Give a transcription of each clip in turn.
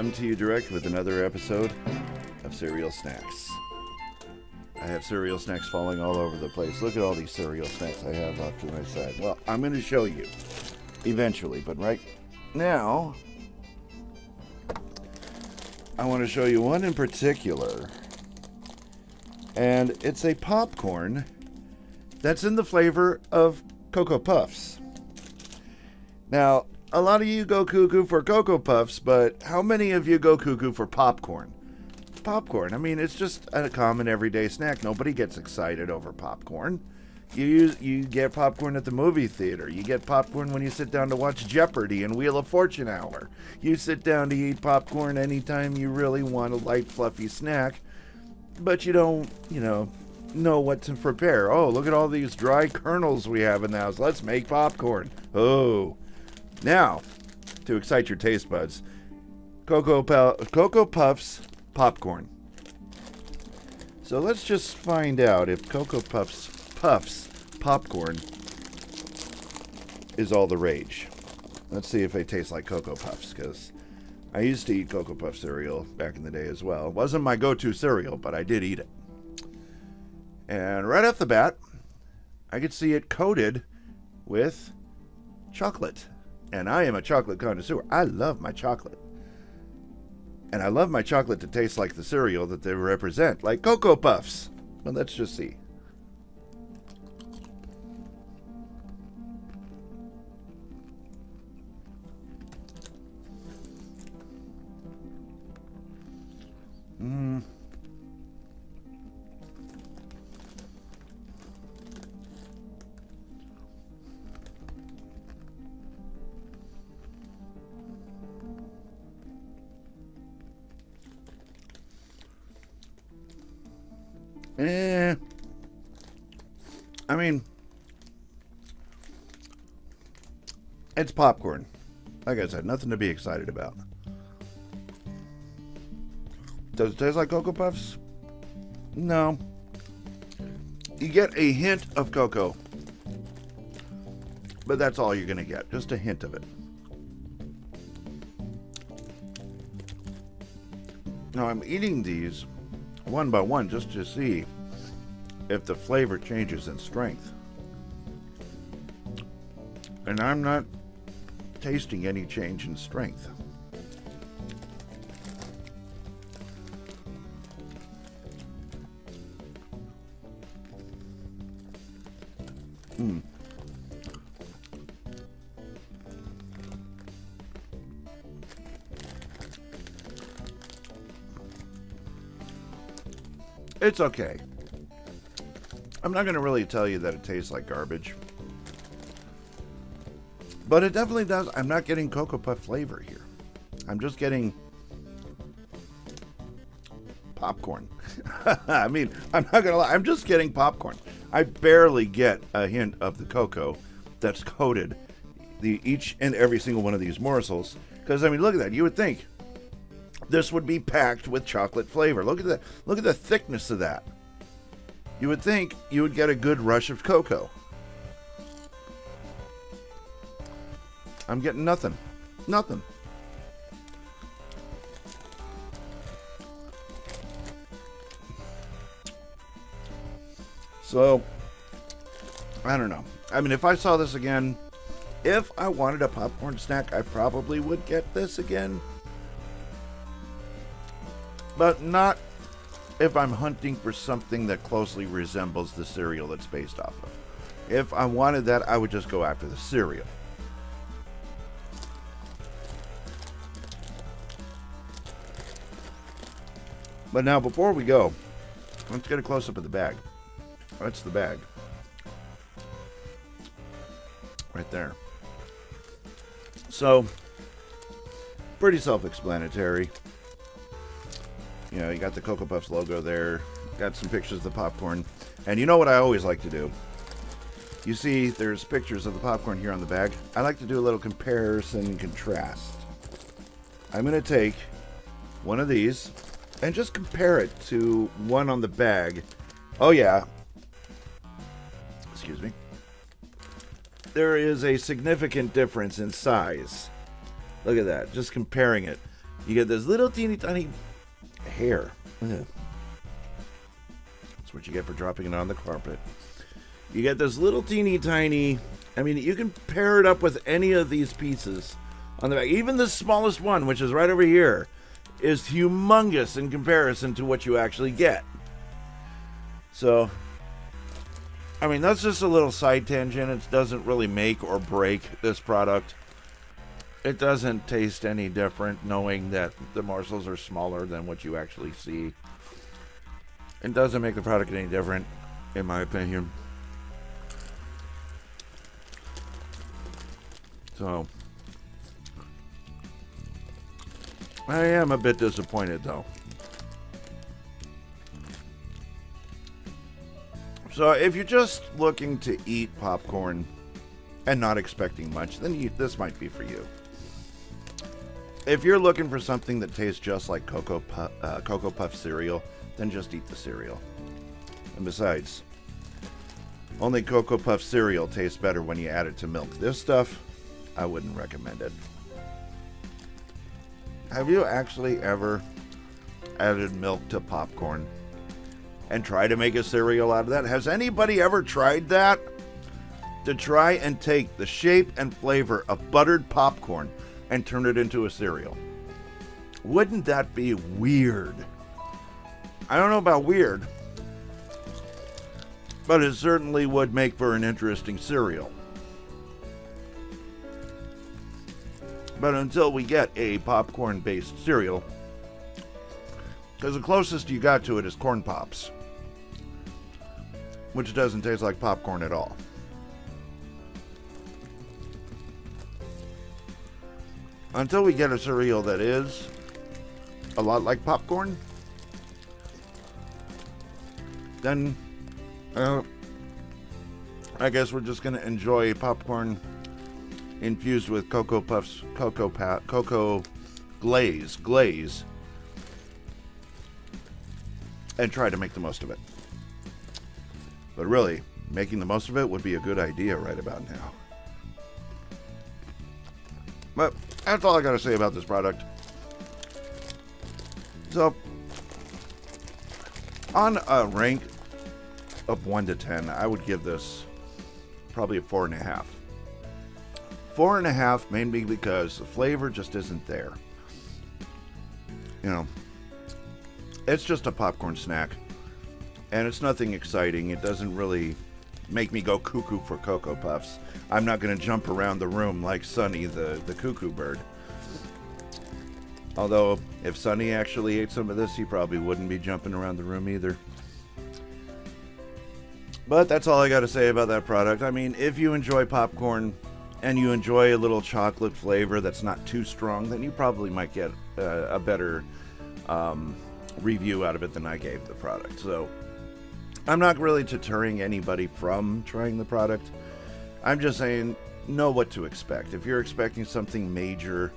come to you direct with another episode of Cereal Snacks. I have cereal snacks falling all over the place. Look at all these cereal snacks I have off to my side. Well, I'm going to show you eventually, but right now, I want to show you one in particular. And it's a popcorn that's in the flavor of Cocoa Puffs. Now, a lot of you go cuckoo for Cocoa Puffs, but how many of you go cuckoo for popcorn? Popcorn, I mean, it's just a common everyday snack. Nobody gets excited over popcorn. You get popcorn at the movie theater. You get popcorn when you sit down to watch Jeopardy and Wheel of Fortune Hour. You sit down to eat popcorn anytime you really want a light, fluffy snack, but you don't, know what to prepare. Oh, look at all these dry kernels we have in the house. Let's make popcorn. Oh. Now, to excite your taste buds, Cocoa Puffs popcorn. So let's just find out if Cocoa Puffs popcorn is all the rage. Let's see if they taste like Cocoa Puffs, because I used to eat Cocoa Puff cereal back in the day as well. It wasn't my go-to cereal, but I did eat it. And right off the bat, I could see it coated with chocolate. And I am a chocolate connoisseur. I love my chocolate. And I love my chocolate to taste like the cereal that they represent, like Cocoa Puffs. Well, let's just see. I mean, it's popcorn. Like I said, nothing to be excited about. Does it taste like Cocoa Puffs? No. You get a hint of cocoa, but that's all you're going to get. Just a hint of it. Now, I'm eating these one by one just to see if the flavor changes in strength. And I'm not tasting any change in strength. It's okay. I'm not going to really tell you that it tastes like garbage. But it definitely does. I'm not getting Cocoa Puff flavor here. I'm just getting popcorn. I mean, I'm not going to lie. I'm just getting popcorn. I barely get a hint of the cocoa that's coated each and every single one of these morsels. Because, I mean, look at that. You would think this would be packed with chocolate flavor. Look at that. Look at the thickness of that. You would think you would get a good rush of cocoa. I'm getting nothing. Nothing. So, I don't know. I mean, if I saw this again, if I wanted a popcorn snack, I probably would get this again. But not if I'm hunting for something that closely resembles the cereal it's based off of. If I wanted that, I would just go after the cereal. But now, before we go, let's get a close-up of the bag. That's the bag. Right there. So, pretty self-explanatory. You know, you got the Cocoa Puffs logo there. Got some pictures of the popcorn. And you know what I always like to do? You see, there's pictures of the popcorn here on the bag. I like to do a little comparison and contrast. I'm going to take one of these and just compare it to one on the bag. Oh, yeah. Excuse me. There is a significant difference in size. Look at that. Just comparing it. You get this little teeny tiny hair. Ugh. That's what you get for dropping it on the carpet. You get this little teeny tiny, I mean, you can pair it up with any of these pieces on the back. Even the smallest one, which is right over here, is humongous in comparison to what you actually get. So, I mean, that's just a little side tangent. It doesn't really make or break this product. It doesn't taste any different knowing that the morsels are smaller than what you actually see. It doesn't make the product any different, in my opinion. So, I am a bit disappointed, though. So, if you're just looking to eat popcorn and not expecting much, then this might be for you. If you're looking for something that tastes just like Cocoa Puff cereal, then just eat the cereal. And besides, only Cocoa Puff cereal tastes better when you add it to milk. This stuff, I wouldn't recommend it. Have you actually ever added milk to popcorn and tried to make a cereal out of that? Has anybody ever tried that? To try and take the shape and flavor of buttered popcorn and turn it into a cereal. Wouldn't that be weird? I don't know about weird, but it certainly would make for an interesting cereal. But until we get a popcorn-based cereal, because the closest you got to it is Corn Pops, which doesn't taste like popcorn at all. Until we get a cereal that is a lot like popcorn, then I guess we're just going to enjoy popcorn infused with Cocoa Puffs, cocoa glaze, and try to make the most of it. But really, making the most of it would be a good idea right about now. But that's all I got to say about this product. So, on a rank of 1 to 10, I would give this probably a 4.5. 4.5, mainly because the flavor just isn't there. You know, it's just a popcorn snack, and it's nothing exciting. It doesn't really make me go cuckoo for Cocoa Puffs. I'm not going to jump around the room like Sunny the cuckoo bird. Although, if Sunny actually ate some of this, he probably wouldn't be jumping around the room either. But that's all I got to say about that product. I mean, if you enjoy popcorn and you enjoy a little chocolate flavor that's not too strong, then you probably might get a better review out of it than I gave the product. So, I'm not really deterring anybody from trying the product. I'm just saying, know what to expect. If you're expecting something major,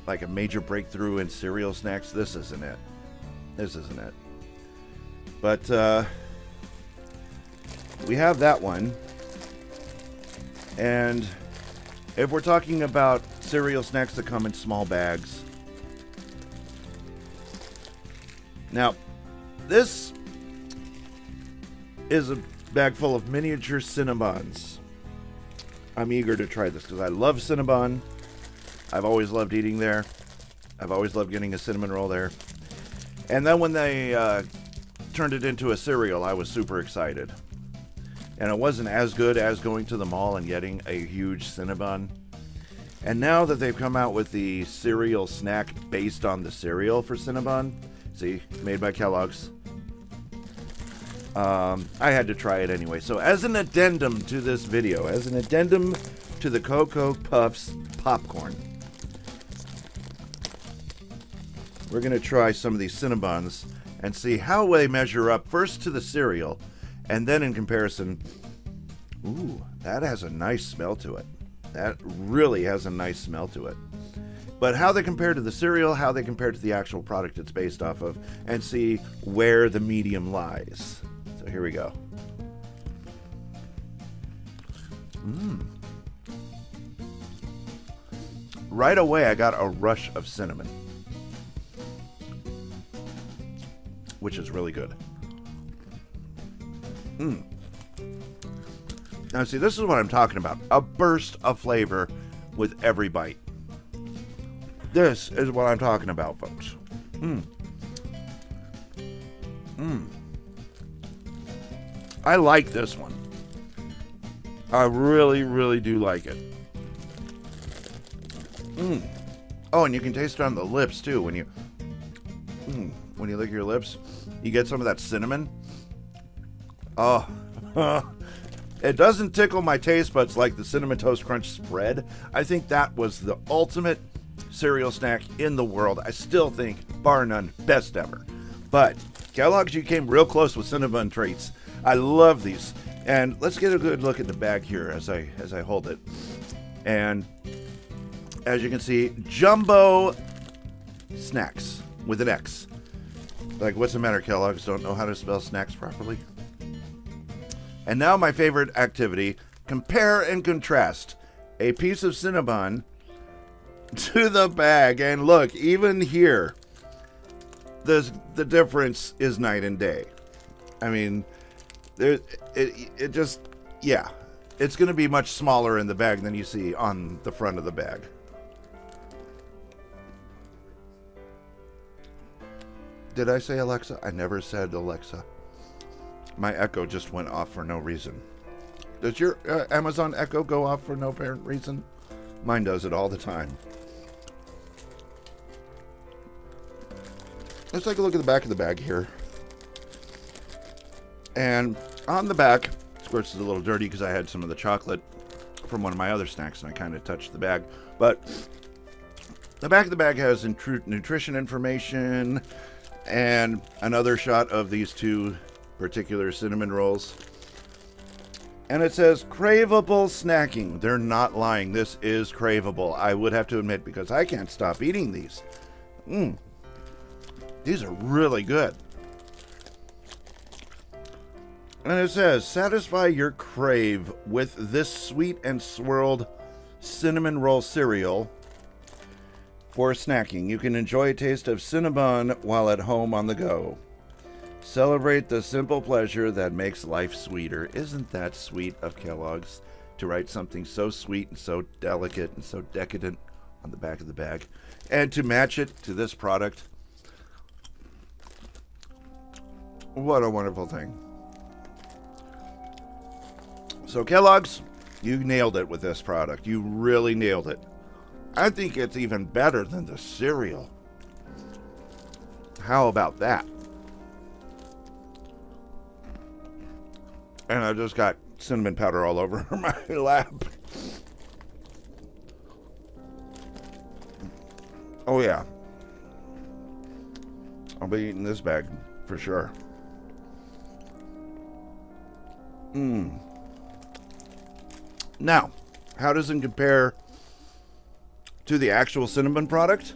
like a major breakthrough in cereal snacks, this isn't it. This isn't it. But, we have that one. And if we're talking about cereal snacks that come in small bags, now, this is a bag full of miniature Cinnabons. I'm eager to try this because I love Cinnabon. I've always loved eating there. I've always loved getting a cinnamon roll there. And then when they turned it into a cereal, I was super excited. And it wasn't as good as going to the mall and getting a huge Cinnabon. And now that they've come out with the cereal snack based on the cereal for Cinnabon, see, made by Kellogg's, I had to try it anyway. So as an addendum to this video, as an addendum to the Cocoa Puffs popcorn, we're going to try some of these Cinnabons and see how they measure up first to the cereal and then in comparison. Ooh, that has a nice smell to it. That really has a nice smell to it. But how they compare to the cereal, how they compare to the actual product it's based off of, and see where the medium lies. So here we go. Right away, I got a rush of cinnamon. which is really good. Now, see, this is what I'm talking about. A burst of flavor with every bite. This is what I'm talking about, folks. I like this one. I really, really do like it. Oh, and you can taste it on the lips, too. When you lick your lips, you get some of that cinnamon. Oh, it doesn't tickle my taste buds like the Cinnamon Toast Crunch spread. I think that was the ultimate cereal snack in the world. I still think, bar none, best ever. But Kellogg's, you came real close with Cinnabon treats. I love these. And let's get a good look at the bag here as I hold it. And as you can see, Jumbo Snax with an X. Like, what's the matter, Kellogg's? Don't know how to spell snacks properly? And now my favorite activity, compare and contrast a piece of Cinnabon to the bag. And look, even here, the difference is night and day. I mean, it just, yeah. It's going to be much smaller in the bag than you see on the front of the bag. Did I say Alexa? I never said Alexa. My Echo just went off for no reason. Does your Amazon Echo go off for no apparent reason? Mine does it all the time. Let's take a look at the back of the bag here. And on the back, of course, it's a little dirty because I had some of the chocolate from one of my other snacks and I kind of touched the bag. But the back of the bag has nutrition information and another shot of these two particular cinnamon rolls. And it says craveable snacking. They're not lying. This is craveable. I would have to admit, because I can't stop eating these. These are really good. And it says, satisfy your crave with this sweet and swirled cinnamon roll cereal for snacking. You can enjoy a taste of Cinnabon while at home on the go. Celebrate the simple pleasure that makes life sweeter. Isn't that sweet of Kellogg's to write something so sweet and so delicate and so decadent on the back of the bag? And to match it to this product. What a wonderful thing. So Kellogg's, you nailed it with this product. You really nailed it. I think it's even better than the cereal. How about that? And I just got cinnamon powder all over my lap. Oh yeah. I'll be eating this bag for sure. Now, how does it compare to the actual Cinnabon product?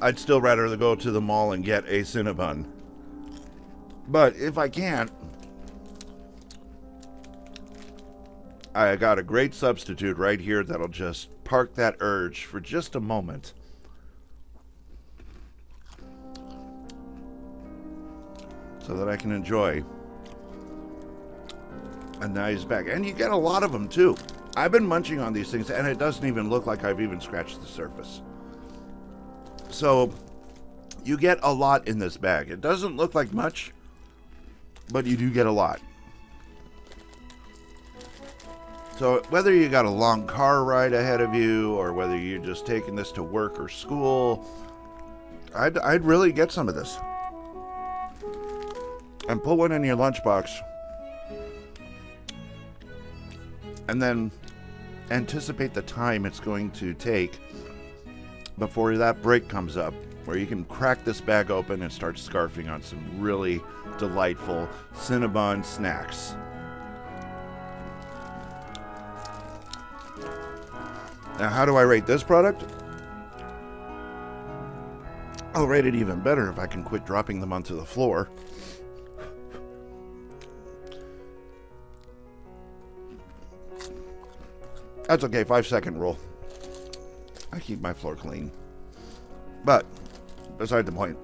I'd still rather go to the mall and get a Cinnabon. But if I can't, I got a great substitute right here that'll just park that urge for just a moment. So that I can enjoy a nice bag. And you get a lot of them too. I've been munching on these things and it doesn't even look like I've even scratched the surface. So you get a lot in this bag. It doesn't look like much, but you do get a lot. So whether you got a long car ride ahead of you or whether you're just taking this to work or school, I'd really get some of this. And put one in your lunchbox. And then anticipate the time it's going to take before that break comes up, where you can crack this bag open and start scarfing on some really delightful Cinnabon snacks. Now, how do I rate this product? I'll rate it even better if I can quit dropping them onto the floor. That's okay, 5-second rule. I keep my floor clean. But, beside the point,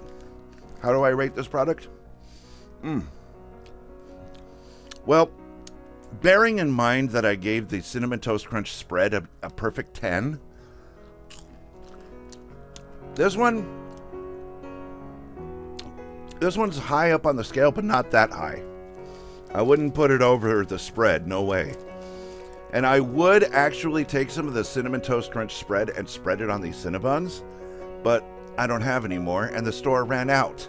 How do I rate this product? Well, bearing in mind that I gave the Cinnamon Toast Crunch spread a perfect 10, this one's high up on the scale, but not that high. I wouldn't put it over the spread, no way. And I would actually take some of the Cinnamon Toast Crunch spread and spread it on these Cinnabons, but I don't have any more, and the store ran out.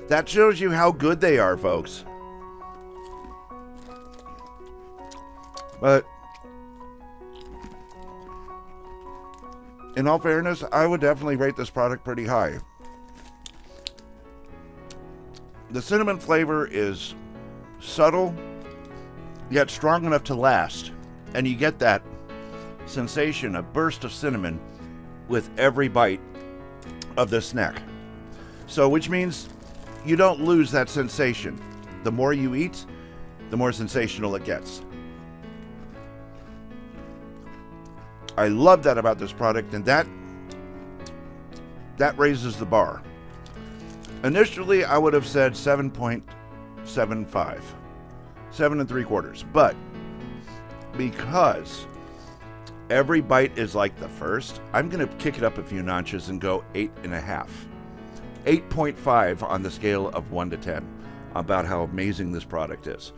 That shows you how good they are, folks. But in all fairness, I would definitely rate this product pretty high. The cinnamon flavor is subtle, yet strong enough to last. And you get that sensation, a burst of cinnamon with every bite of this snack. So, which means you don't lose that sensation. The more you eat, the more sensational it gets. I love that about this product, and that raises the bar. Initially, I would have said 7.75, 7 3/4, but because every bite is like the first, I'm going to kick it up a few notches and go 8.5. 8.5 on the scale of 1 to 10 about how amazing this product is.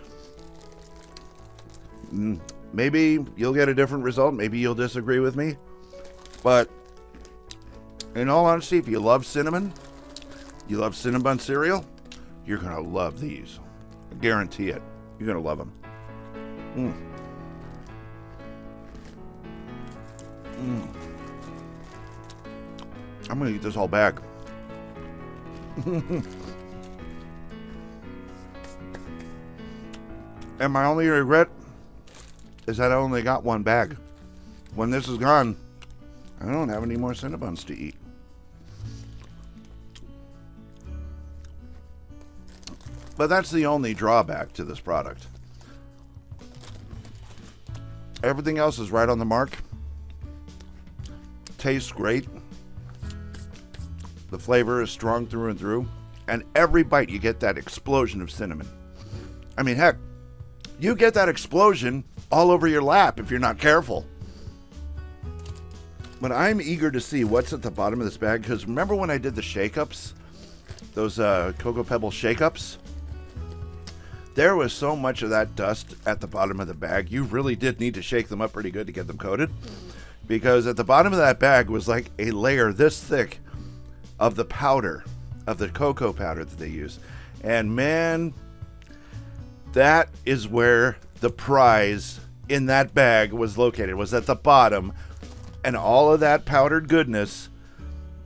Maybe you'll get a different result. Maybe you'll disagree with me. But in all honesty, if you love cinnamon, you love Cinnabon cereal, you're going to love these. I guarantee it. You're going to love them. I'm going to eat this whole bag. And my only regret is that I only got one bag. When this is gone, I don't have any more Cinnabons to eat. But that's the only drawback to this product. Everything else is right on the mark. Tastes great. The flavor is strong through and through. And every bite you get that explosion of cinnamon. I mean, heck, you get that explosion all over your lap if you're not careful. But I'm eager to see what's at the bottom of this bag, because remember when I did the shake-ups? Those Cocoa Pebble shake-ups? There was so much of that dust at the bottom of the bag, you really did need to shake them up pretty good to get them coated. Because at the bottom of that bag was like a layer this thick of the powder, of the cocoa powder that they use. And man, that is where the prize in that bag was located, was at the bottom. And all of that powdered goodness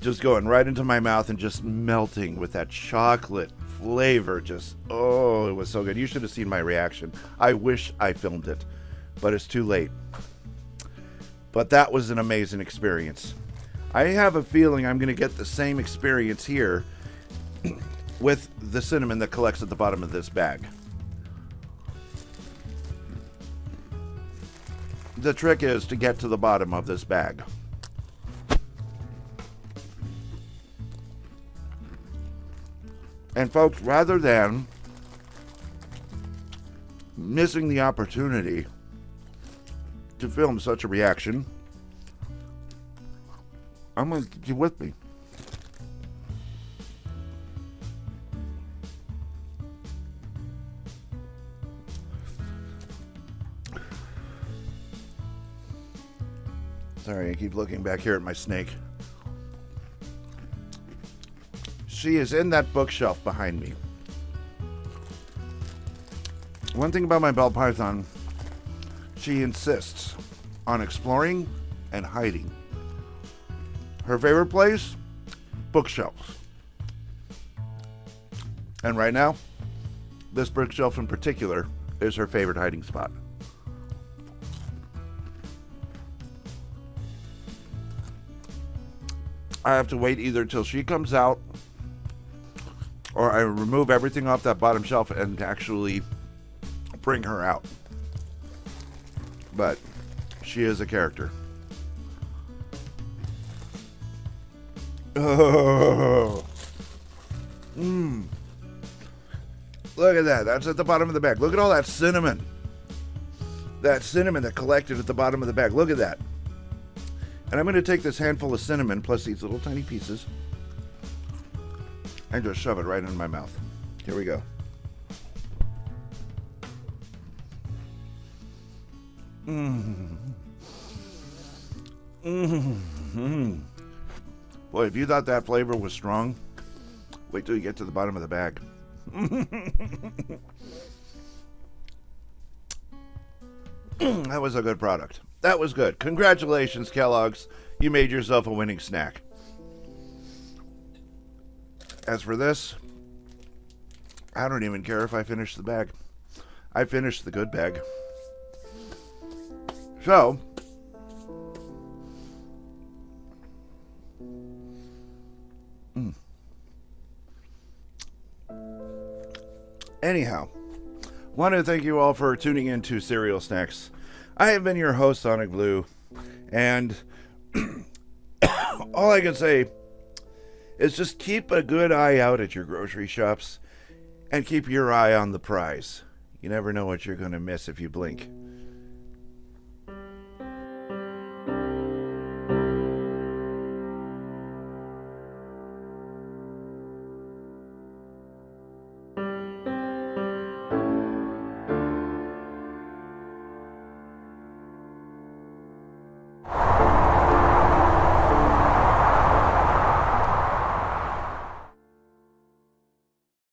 just going right into my mouth and just melting with that chocolate flavor. Just, oh, it was so good. You should have seen my reaction. I wish I filmed it, but it's too late. But that was an amazing experience. I have a feeling I'm going to get the same experience here with the cinnamon that collects at the bottom of this bag. The trick is to get to the bottom of this bag. And folks, rather than missing the opportunity to film such a reaction, I'm going to get you with me. Sorry, I keep looking back here at my snake. She is in that bookshelf behind me. One thing about my bell python, she insists on exploring and hiding. Her favorite place? Bookshelves. And right now, this bookshelf in particular is her favorite hiding spot. I have to wait either till she comes out or I remove everything off that bottom shelf and actually bring her out. But she is a character. Oh. Look at that. That's at the bottom of the bag. Look at all that cinnamon. That cinnamon that collected at the bottom of the bag. Look at that. And I'm going to take this handful of cinnamon plus these little tiny pieces and just shove it right in my mouth. Here we go. Boy, if you thought that flavor was strong, wait till you get to the bottom of the bag. That was a good product. That was good. Congratulations, Kellogg's. You made yourself a winning snack. As for this, I don't even care if I finish the bag. I finished the good bag. So, anyhow, want to thank you all for tuning in to Cereal Snacks. I have been your host, Sonic Blue, and all I can say is just keep a good eye out at your grocery shops and keep your eye on the prize. You never know what you're going to miss if you blink.